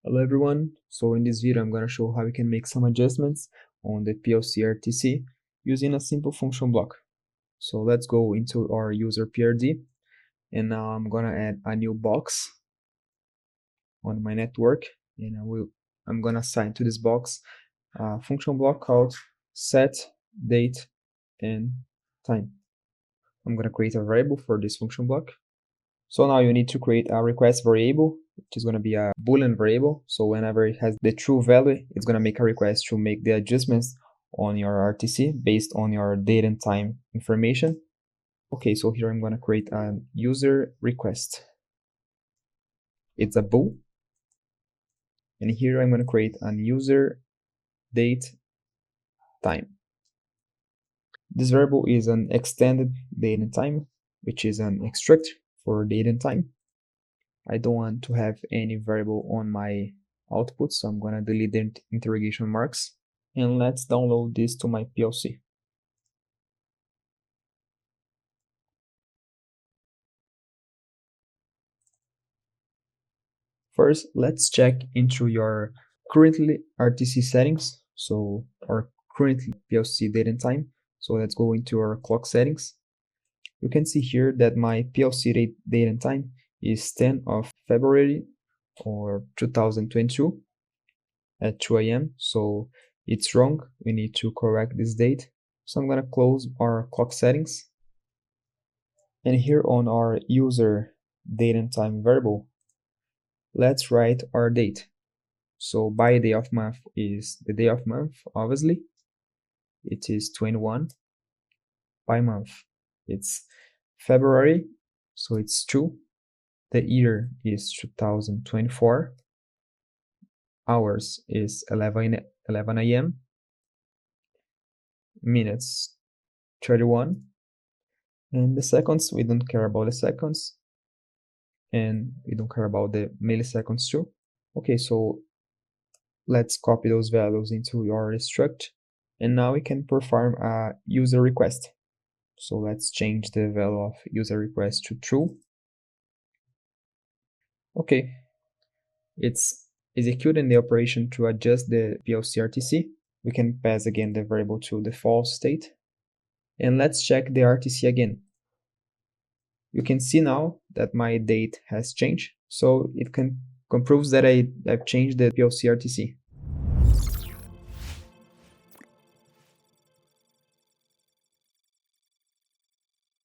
Hello everyone, so in this video I'm going to show how we can make some adjustments on the PLC RTC using a simple function block. So let's go into our user PRD, and now I'm going to add a new box on my network, and I'm going to assign to this box a function block called set date and time. I'm going to create a variable for this function block. So now you need to create a request variable, which is going to be a Boolean variable. So whenever it has the true value, it's going to make a request to make the adjustments on your RTC based on your date and time information. Okay, so here I'm going to create a user request. It's a bool. And here I'm going to create a user date time. This variable is an extended date and time, which is an extract for date and time. I don't want to have any variable on my output, so I'm going to delete the interrogation marks. And let's download this to my PLC. First, let's check into your currently RTC settings, so our currently PLC date and time. So let's go into our clock settings. You can see here that my PLC date and time is 10 of February or 2022 at 2 a.m. So it's wrong. We need to correct this date. So I'm going to close our clock settings. And here on our user date and time variable, let's write our date. So by day of month is the day of month, obviously. It is 21. By month, it's February, so it's 2. The year is 2024. Hours is 11 a.m. Minutes 31. And the seconds, we don't care about the seconds. And we don't care about the milliseconds too. Okay, so let's copy those values into your struct. And now we can perform a user request. So let's change the value of user request to true. Okay, it's executing the operation to adjust the PLC RTC. We can pass again the variable to the false state. And let's check the RTC again. You can see now that my date has changed. So it can proves that I've changed the PLC RTC.